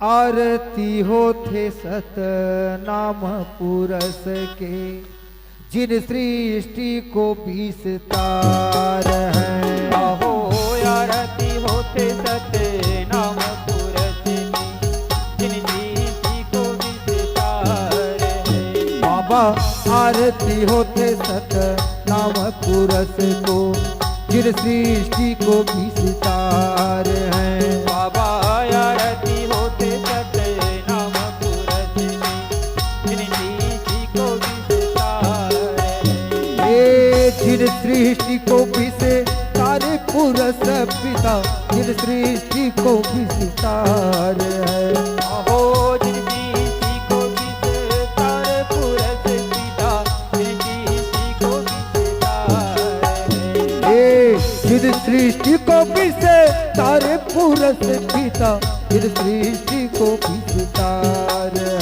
आरती होते सत नाम पुरस के, जिन सृष्टि को विस्तार है। आहो आरती होते सत नाम पुरस की, जिन सृष्टि को विस्तार है। बाबा आरती होते सत नाम पुरस को, जिन सृष्टि को विस्तार है। बाबा आरती होते सत नाम पुरस की, जिन सृष्टि को विस्तार है। ये जिन सृष्टि को विस्तार पुरस पिता, जिन सृष्टि को विस्तार है। आहो जिन सृष्टि को विस्तार पुरस पिता, जिन सृष्टि को विस्तार है। ये जिन सृष्टि को विस्तार पुरस पिता, जिन सृष्टि को विस्तार है।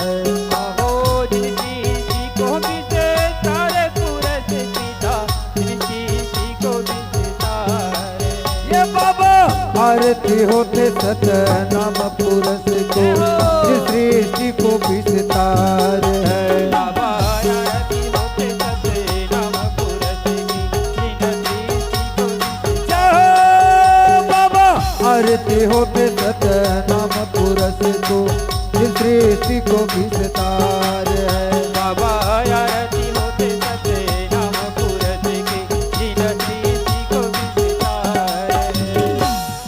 आहो जिन सृष्टि को विस्तार पुरस पिता, जिन सृष्टि को विस्तार है। ये बाबा आरती होते सत नाम पुरस को, जिन सृष्टि को विस्तार है। बाबा आरती होते सत नाम पुरस की, जिन सृष्टि को जय बाबा आरती होते सत नाम पुरस को, जिन सृष्टि को विस्तार है। बाबा आरती होते सत नाम पुरस की, जिन सृष्टि को विस्तार है।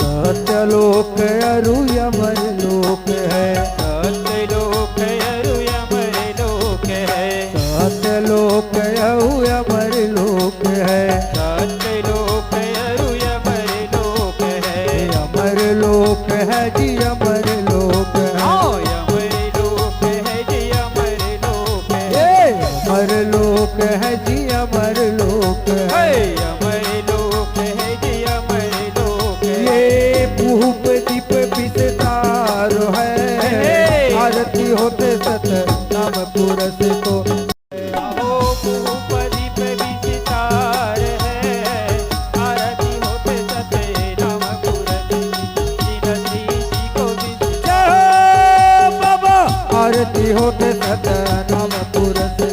सत्यलोक अरु अमर लोक है, सत्यलोक अरु अमर लोक है। सत्यलोक अरु अमर लोक है। सत्यलोक अरु अमर लोक है। अमर लोक है जी अमर लोक है। अमर लोक है जी अमर लोक है। ये अमर लोक है जी अमर लोक है। अमर लोक है जी अमर लोक है। ये भूप दीप विस्तार है, आरती होते सत नाम पुरस को। आहो भूपदीप विस्तार है, आरती होते सत नाम पुरस की, जिन सृष्टि को विस्तार। जय बाबा आरती होते सत नाम पुरस के,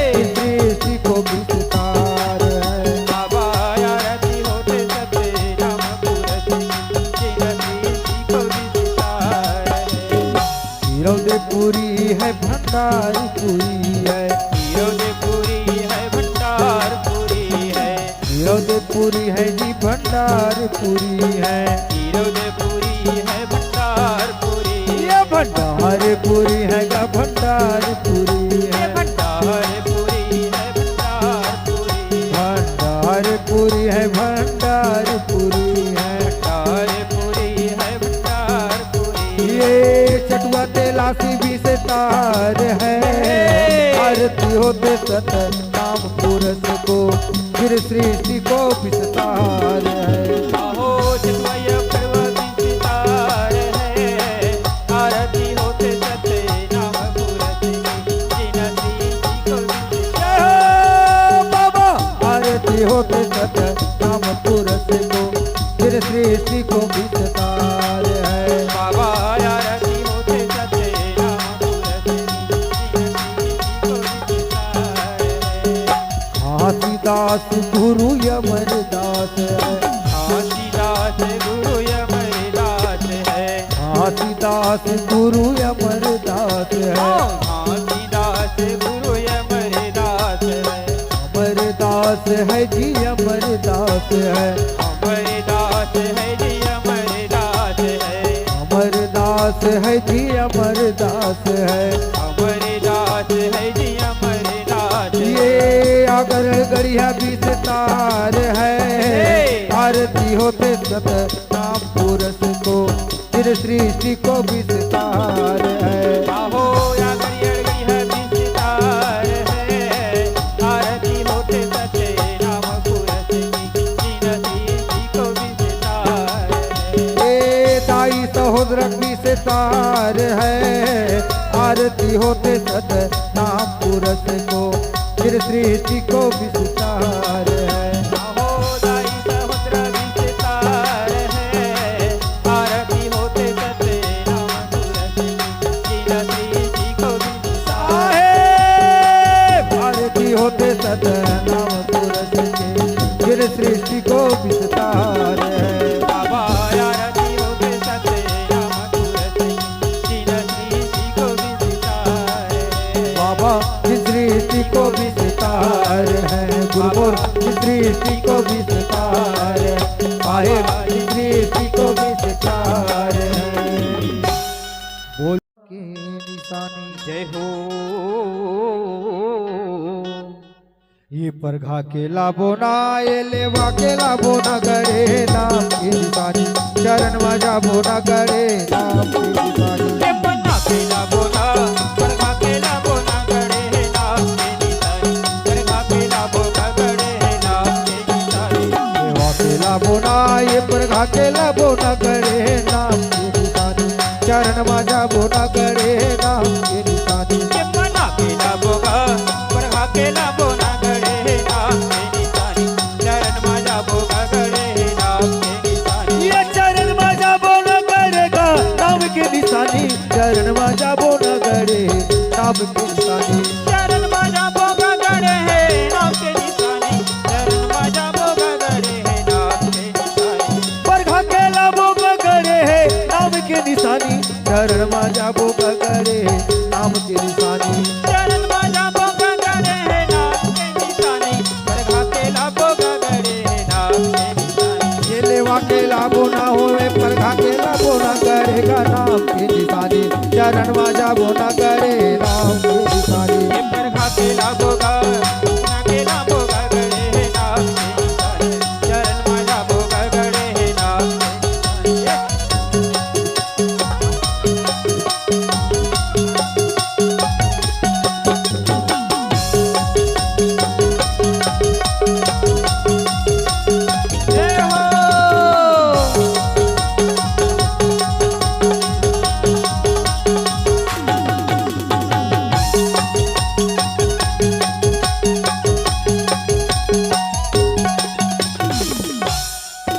जिन सृष्टि को विस्तार है। बाबा आरती होते सत नाम पुरस की, जिन सृष्टि को विस्तार है। हिरौदेपुरी है भंडारपुरी है। हिरौदेपुरी है भंडारपुरी है। हिरौदेपुरी है जी भंडारपुरी है। हिरौदेपुरी है भंडारपुरी। ये भंडारपुरी है गा भंडारपुरी है। भंडारपुरी है भंडारपुरी। भंडारपुरी है भंडारपुरी है। भंडारपुरी है भंडारपुरी। ये चटुआ तेलासी विस्तार है, आरती होते सत नाम पुरस को, फिर सृष्टि को विस्तार है। आहो जगमय पर्व विस्तार है, आरती होते सत नाम पुरस की, जिन सृष्टि को विस्तार। जय बाबा आरती होते सत नाम पुरस को, फिर सृष्टि को विस्तार है। बाबा आरती होते सत नाम पुरस की, जिन सृष्टि को विस्तार है। घासीदास गुरु अमरदास है। घासीदास गुरु अमरदास है। घासीदास गुरु अमरदास है। घासीदास गुरु अमरदास है। अमरदास है जी अमरदास है। अमरदास है जी अमरदास है। अमरदास है जी अमरदास है। अमरदास है जी अमरदास। ये आगर गढ़िया विस्तार है, आरती होते सत नाम पुरस को, फिर सृष्टि को विस्तार है। आहो आगरियड़ गई है विस्तार है, आरती होते सत नाम पुरस की, जिन सृष्टि को विस्तार है। ये दाई सहोदर विस्तार है, आरती होते सत नाम पुरस को, फिर सृष्टि को विस्तार है। आहो दाई सहोदर विस्तार है, आरती होते सत नाम पुरस सृष्टि को विस्तार पाए सृष्टि को विस्तार बोल के निशानी जय हो ये परघा के लाभो ना ये लेवा के लाभो ना करे नाम की निशानी चरण में जाबो ना करे नाम की निशानी ये पन्ना केला बोला परखा केला बोला गड़े है नाम के निशानी परखा केला बोला गड़े है नाम के निशानी लेवा के लाभो ना ये परघा के लाभो ना करे नाम की निशानी चरण में जाबो ना करे नाम की निशानी ये पन्ना केला बोगा परखा केला बोला गड़े है नाम के निशानी चरण माजा बोगा गड़े है नाम के निशानी ये चरण में जाबो ना करेगा नाम की निशानी चरण में जाबो ना करे नाम की निशानी चरण माजा बोगा गड़े है नाम के निशानी चरण माजा बोगा गड़े है नाम के निशानी परघा के लाभो का करे है नाम की निशानी चरण में जाबो का करे नाम की निशानी चरण माजा बोगा गड़े है नाम के निशानी परखा केला बोगा गड़े है नाम के निशानी ये लेवा के लाभो ना होवे परघा के लाभो ना करेगा नाम की निशानी चरण में जाबो ना करे नाम की निशानी ये परखा केला बोगा ना केला बोगा गड़े है नाम के निशानी चरण माजा बोगा गड़े है नाम के निशानी जय हो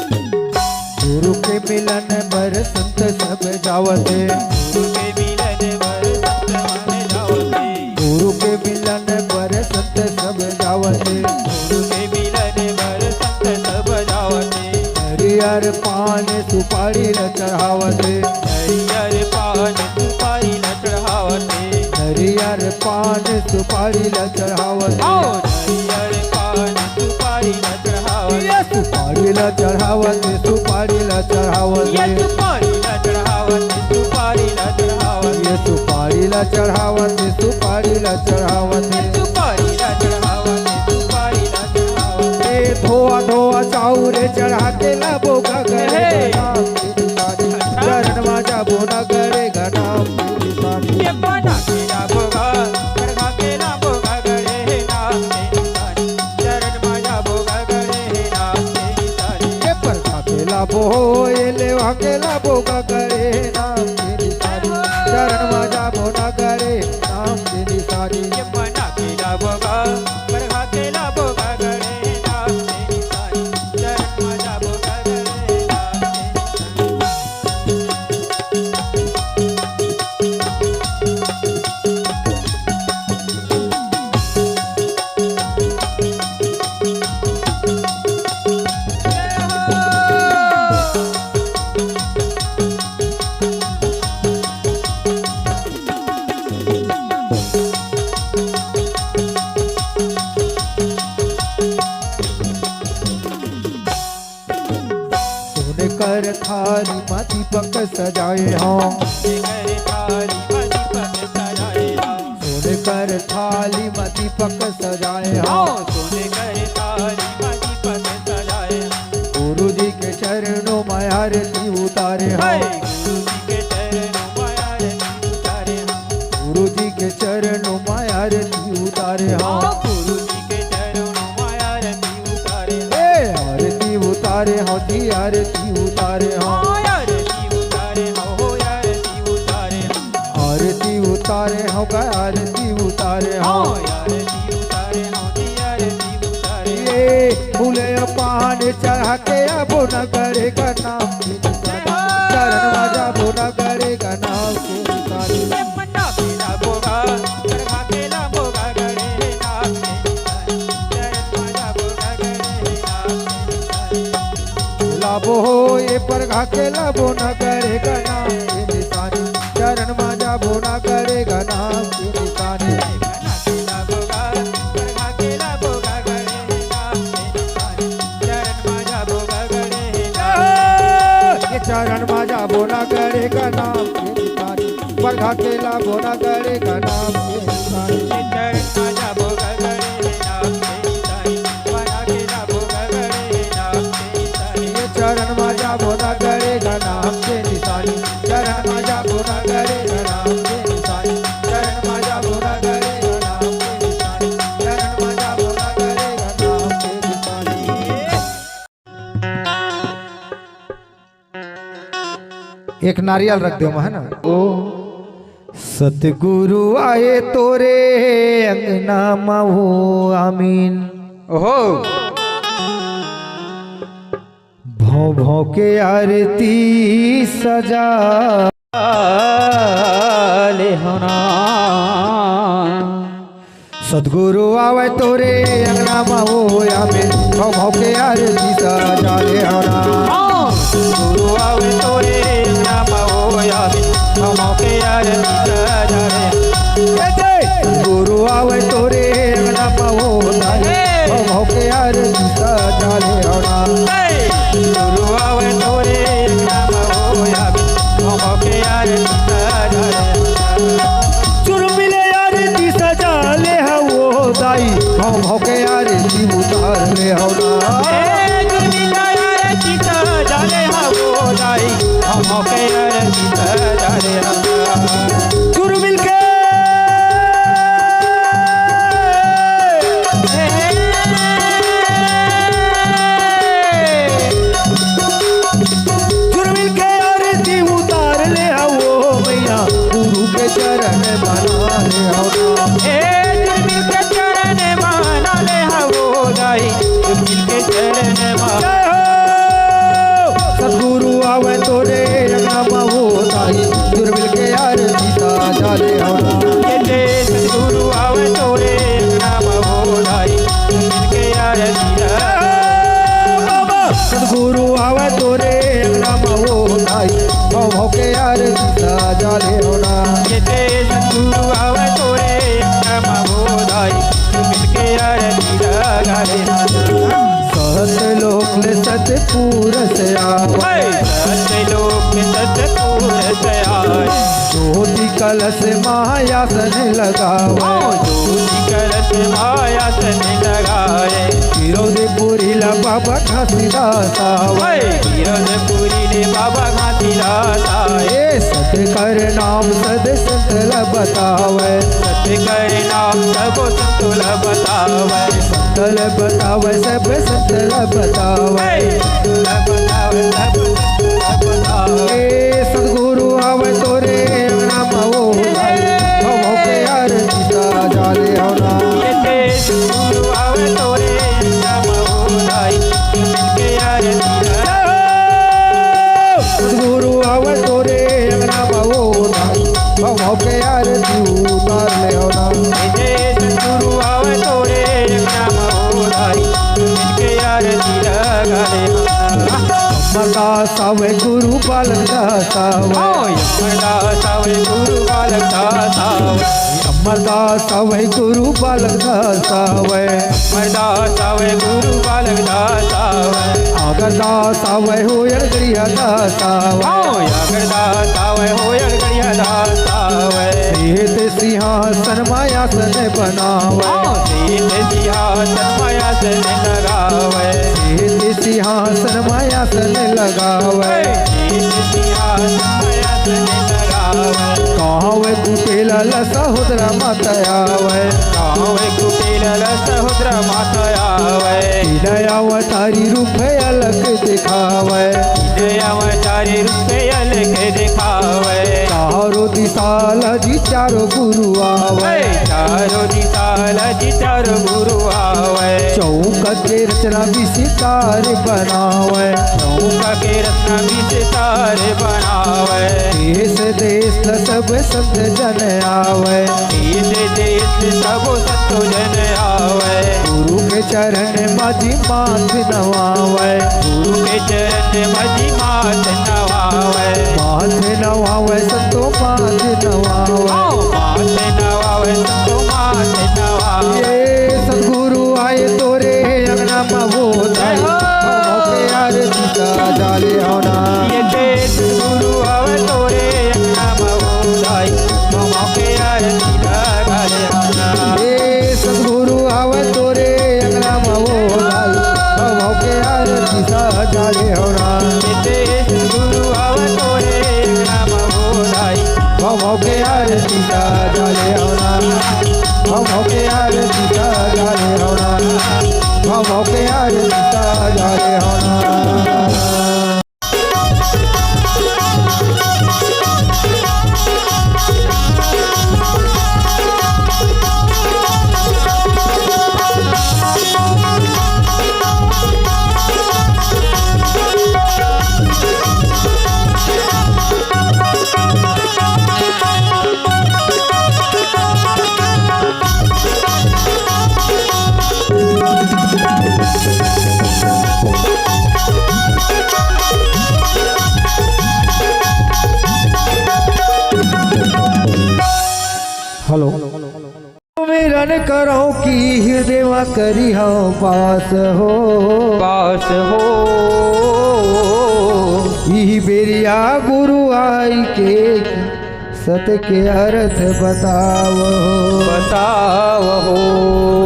गुरु के मिलन बर संत सब जावते गुरु के मिलन वर संत मन जावते गुरु के मिलन बर संत सब जावते गुरु के मिलन वर संत सब जावते हरियर पान सुपारी न चढ़ावते हरियर पान सुपारी न चढ़ावते हरियर पान सुपारी न चढ़ावते और हरियर पान सुपारी न चढ़ावते ये सुपारी न चढ़ावते सुपारी न चढ़ावते ये सुपारी न चढ़ावते सुपारी न चढ़ावते ये सुपारी न चढ़ावते सुपारी न चढ़ावते सुपारी न चढ़ावते सुपारी न चढ़ावते ए धोआ धोआ चाउरे चढ़ा के लाभो का करे हे। नाम की निशानी चरण में जाबो ना करेगा नाम की निशानी ये बना केला बोगा परखा केला बोगा गड़े है नाम के निशानी चरण माजा बोगा गड़े है नाम के निशानी ये परखा के लाभो हो ये लेवा के लाभो का करे नाम की निशानी चरण में जाबो ना करे नाम की निशानी ये बना केला बोगा परखा केला बोगा गड़े है नाम के निशानी चरण माजा बोगा गड़े है नाम के निशानी जय हो सोने कर थाली में दीपक सजाए हों कर थाली मधि पक सजाए सोने कर थाली में दीपक सजाए हों आओ सोने कर थाली मधि पक सजाए गुरु जी के चरणों में आरती उतारे हाय हों गुरु जी के चरणों में आरती उतारे गुरु जी के चरणों में आरती उतारे हों आओ गुरु जी के चरणों में आरती उतारे ए आरती उतारे हो जी आरती उतारे हो आरती उतारे हो आरती उतारे आरती उतारे हो का आरती उतारे हो आओ आरती उतारे हो जी आरती उतारे ये फूले पान चढ़ा के अबो न करेगा नाम की निशानी चरण बाजा बो न करेगा नाम की निशानी ये पन्ना केला बोगा परखा केला बोगा गड़े है नाम के निशानी चरण माजा बोगा गड़े है नाम के निशानी लाभो हो ये परघा के लाभो न करेगा नाम की निशानी चरण बाजा बो न करेगा नाम की निशानी पन्ना केला बोगा परखा केला बोगा गड़े है नाम के निशानी गड़े का नाम के निशानी वर्धा के लाभो न गड़े का नाम के निशानी चरण माजा भोगा गड़े नाम के निशानी चरण माजा भोना गड़े का नाम के निशानी चरण माजा भोना गड़े का नाम के निशानी चरण माजा भोना गड़े का नाम के निशानी एक नारियल रख दो है ना। ओ सतगुरु आए तोरे अंगना महू आमीन। ओहो भौ भौ के आरती सजा ले होना सतगुरु आवे तोरे अंगना महू आमीन भौ भौ के आरती सजा ले होना गुरु आवे तोरे नाम होया हम के यार गुरु आवे तोरे अंगना महू भौ भौ के आरती सजा ले होना गुरु आवे तोरे नाम होया हम के यार चुर मिले आरती सजा ले हो दाई भौ भौ के आरती उतार ले होना चुर मिल के चुर मिल के आरती उतार ले हो मैया गुरु के चरण बना ले हो सतगुरु आवे तोरे नाम हो ताई चुर मिल के आरती सजा ले होना गुरु आवे तोरे नाम होलाई मिलके यार सतगुरु आवे तोरे नाम हो ताई भौ भौ के आरती सजा ले होना गुरु आवे तोरे नाम होलाई मिलके यार सहत लोक ले सतपुर से आवे लोक सतपुर से आए ज्योति कलश महायासन लगावे ज्योति कलश माया सन लगाए फिरोजपुरी ला बाबा घासीदास आवे फिरोजपुरी ने बाबा घाटी राताए सत कर नाम सद संत ला बतावे सत्य कर नाम सब संतुल बतावे संतल बतावे सब संतल बतावे बतावे सब बतावे सतगुरु आवे तोरे नाम हो भौ भौ के आरती सजा ले होना गुरु आवे तोरे नाम होलाई मिलके यार सतगुरु आवे तोरे नाम हो भौ भौ के आरती उतार ले होना गुरु आवे तोरे नाम होलाई मिलके यार अमरदास आवे गुरु बालक दास आवे गुरु बालक दास अमरदास आवे गुरु बालक दास आवे मरदास आवे गुरु बालक दास अगरदास आवे हो अड़गड़िया दास आवे अगरदास आवे होयल गड़िया दास आवे सीत सिंहासन मायासन बनावे सीत सिंहासन माया से लगावे सीत सिंहासन मायासन लगावे सीत सिंहासन माया से लगावे कहावे कुटेला सहोदरा माता आवे गाँव कुटिल समुद्र माता आवे अवतारी रूप अलग दिखावे अवतारी रूपे अलग दिखावे चारों दिशाल जी चारों गुरु आवे चारों दिशाल जी चारों गुरु आवे चौक के रचना भी सितार बनावे चौका के रत्न भी सितारे बनावे देश देश न सब संत जन आवे देश सब सत्तो जन आवे गुरु के चरण माझी माथ नवावे गुरु के चरण मजी मात नवावे माथ नवावे संतो माथ नवावे मात नवावे सत्तो मात नवावे ये सतगुरु आए तोरे अंगना मवो के आरती सजा ले होना ये देश गुरु आवे तो आरती साजाले होना हम के आरती साजाले होना हम के आरती साजाले होना हेलो मिलन करो की हृदय करी हो पास हो यही बेरिया गुरु आई के सत के अर्थ बताओ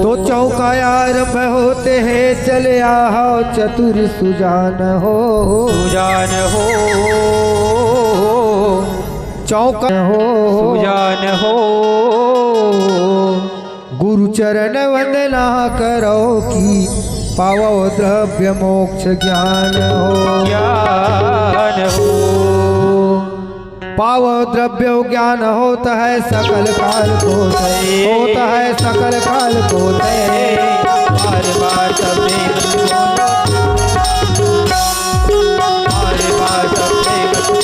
तो चौका यार में होते हैं चले आओ चतुर सुजान हो चौका हो गुरु चरण वंदना करो की पावो द्रव्य मोक्ष ज्ञान हो पावो द्रव्य ज्ञान होता है सकल काल को होता है सकल काल को बार बार सबने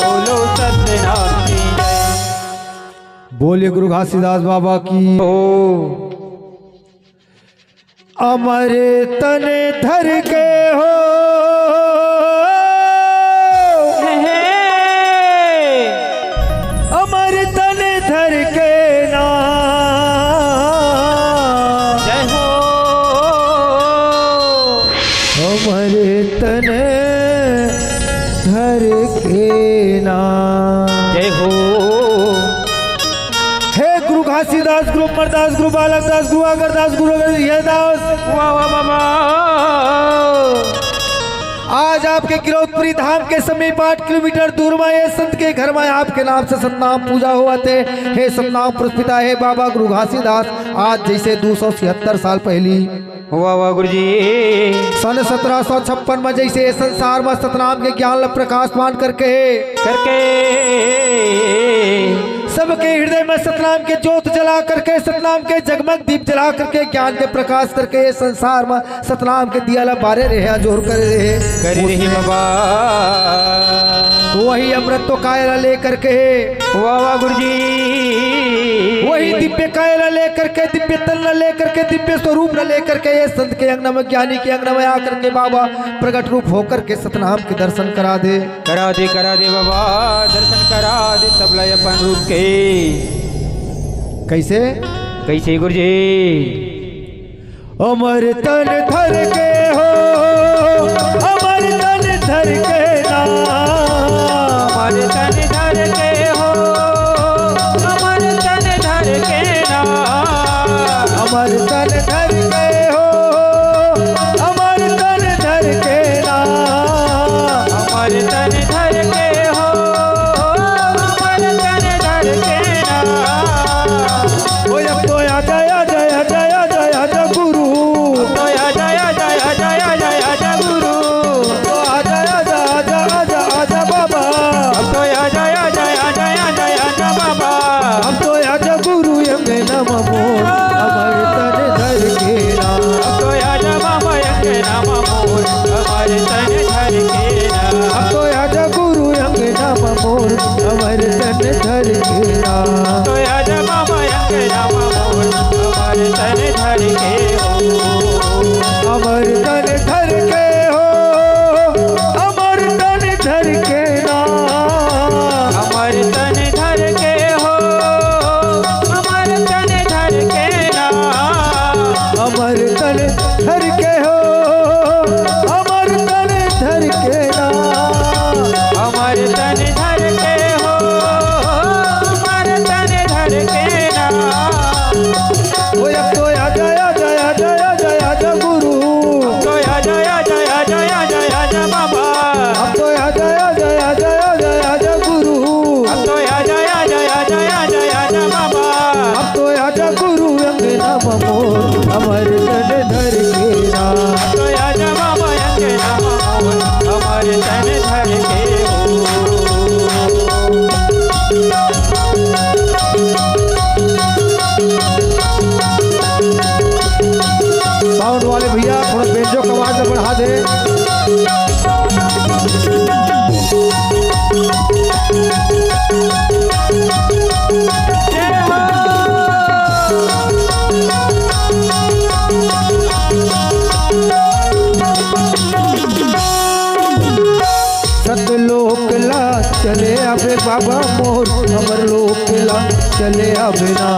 बोलो सत्यनाम की बोलिए गुरु घासीदास बाबा की अमर तने धर के हो अमर तने धर के नाम जय हो अमर तने धर के नाम जय हो गुरु घासीदास गुरु अमरदास गुरु बालकदास गुरु अगरदास गुरु दास वाह वाह बाबा आज आपके गिरौदपुरी धाम के समीप 8 किलोमीटर दूर में ये संत के घर में आपके नाम से सतनाम पूजा हुआ थे। हे सतनाम पुरस्पिता है बाबा गुरु घासीदास आज जैसे 276 साल पहली वाह वाह गुरु जी सन 1756 में जैसे संसार में सतनाम के ज्ञान प्रकाशमान करके सबके हृदय में सतनाम के ज्योत जला करके सतनाम के जगमग दीप जला करके ज्ञान के प्रकाश करके संसार में सतनाम के दिया बारे रहे जोर कर रहे बाबा वही अमृत तो कायरा लेकर के वाह वाह गुरु जी वही दिव्य कायरा लेकर के दिव्य तन लेकर के दिव्य स्वरूप न लेकर के ये संत के अंगना में ज्ञानी के अंगना में आकर के बाबा प्रकट रूप होकर के सतनाम के दर्शन करा दे बाबा दर्शन करा दे सब लय अपन रूप के कैसे गुरु जी अमर तन धर के हो अमर तन धर के नाम अमर तन धर के हो अमर तन धर के नाम अमर तन धर के हो अमर तन धर के नाम अमर तन धर के हो अमर तन धर के नाम अब तो आ जय जय जय जय जय गुरु तो जय जय जय जय जय गुरु तो आ जय जय जय हो। सतलोक ला चले आवे बाबा मोर हमर लोक ला चले आवे ना।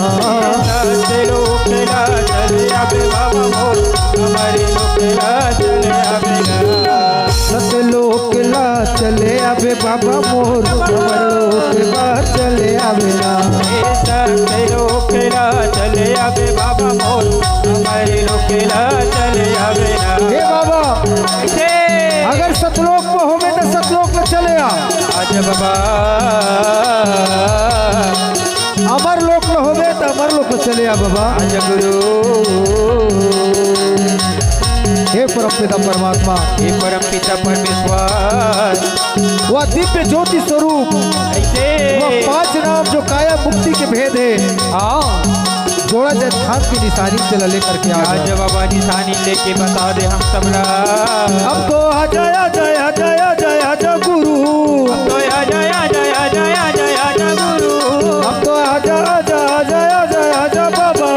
लोकेला चले आवे बाबा मोर हमारे लोकेला चले आवे ना। सतलोक ला चले आवे बाबा मोर हमर लोक ला चले आवे ना। लोकेला चले आवे बाबा मोर हमारे लोकेला चले आवे ना। हे बाबा अगर सतलोक में होवे तो सतलोक में चले आ। आज बाबा अमर लोक में होवे तो अमर लोक में चले आ बाबा। आज गुरु हे परमपिता परमात्मा, हे परम पिता परमेश्वर, वह दिव्य ज्योति स्वरूप, वह 5 नाम जो काया मुक्ति के भेद है, जोड़ा जय धाम की निशानी चला लेकर के आज बाबा निशानी लेके बता दे हम सब अब तो आ जया जया जया जया जय गुरु, तो आ जया जया जया जया जय गुरु, अब तो आ जया जया जया जया जय बाबा,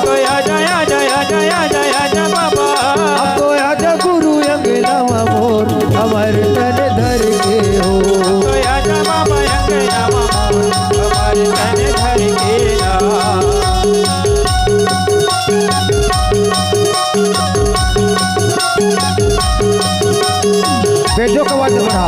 तो आ जया जया जया जया जय बाबा, अब तो आ जय गुरु अंगना मोर हमार तन धर के हो, तो आ जा बाबा अंगना मोर हमारे तन धर के ना। बेजो का वाद्य बढ़ा।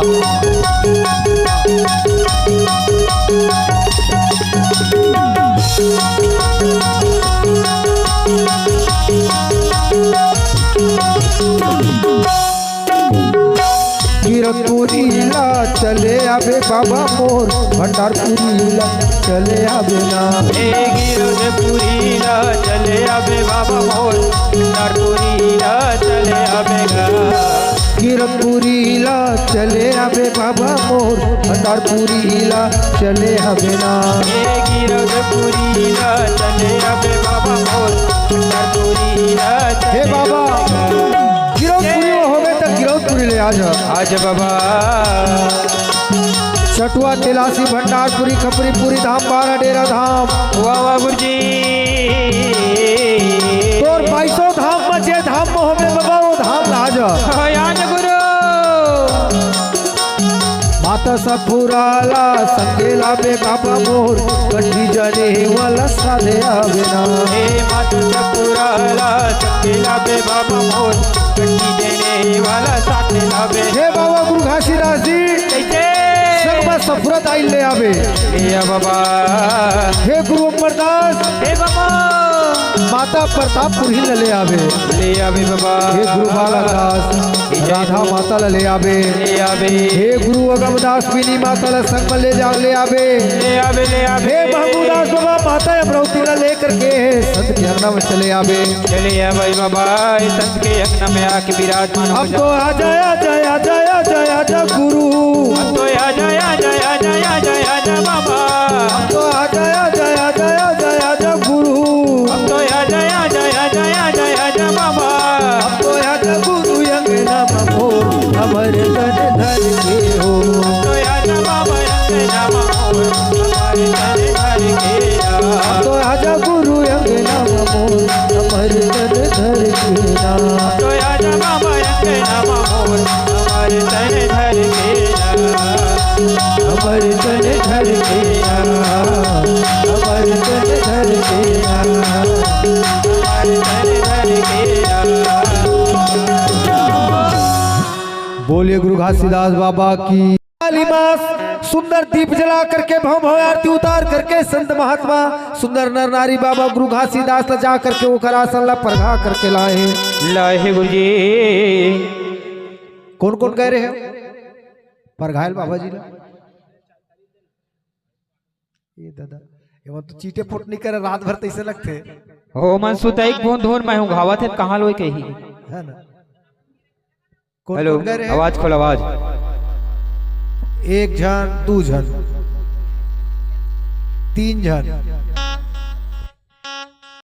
कीरतपुरी ला चले आवे बाबा मोर भंडारपुरी ला चले आवे ना। गिरधपुरी ला चले आवे बाबा मोर भंडारपुरी ला चले आवे गा। कीरतपुरी ला चले आवे बाबा मोर भंडारपुरी ला चले आवे ना। गिरधपुरी ला चले आवे बाबा मोर भंडारपुरी ला हे बाबा गिरौदपुरी में होवे तो गिरौदपुरी ले आ जा। आज बाबा चटुआ तिलासी भंडारपुरी खपरीपुरी धाम 12 डेरा धाम वाह वाह गुरुजी तोर 2200 धाम में जे धाम में होवे बाबा वो धाम ला जा। आज गुरु माता सफुराला संगेला बे बाबा मोर कटी जने वाला साधे आवे ना। हे माता सपुराला चकेला बे बाबा मोर कटी देने वाला साथे लावे। हे बाबा गुरु घासीदास जी कैसे सर्व सफरत आई ले आवे। हे बाबा हे गुरु अमरदास हे बाबा माता प्रतापपुरी ले आवे। ले आवे बाबा हे गुरु बालादास राधा माता ले आवे। ले आवे हे गुरु अगमदास बिनी माता संग ले जा ले आवे। ले आवे ले आवे हे महमूदास बाबा माता अमरावती लेकर के संत के अग्न में चले आवे। चले आवे बाबा संत के अग्न में आके विराजमान हो अब तो आ जया जया जया जया जय गुरु, अब तो आ जया जया जया जया जय बाबा, अब तो आ जया जया जया जया जय गुरु, अब तो आ जया जया जया जया जय बाबा, अब तो आ जय गुरु अंगना मो हमर तन धर के हो, तो आ जा बाबा अंगना मोर हमारे तन धर के ना। अब तो आ जय गुरु अंगना मो हमर तन धर के ना। तो आ जा बाबा अंगना मोर हमारे तन धर के ना। हमर तन धर के ना, हमर तन धर के ना, हमारे तन धर के ना। बोलिए गुरु घासीदास बाबा की। काली मास सुंदर दीप जला करके भव भव आरती उतार करके संत महात्मा सुंदर नर नारी बाबा गुरु घासीदास ला जा करके वो करासन ला परघा करके लाए। लाहे गुरुजी कौन कौन कह रहे हैं परघायल बाबा जी ला? ये दादा ये तो चीटे फुट नहीं करे रात भर तैसे लगते हो मन सुताइक फोन धोन मैं हूँ घावत है कहाँ लोई कही है ना। कौन हेलो कौन कह रहे हैं? आवाज खोल आवाज। 1 जन 2 जन 3 जन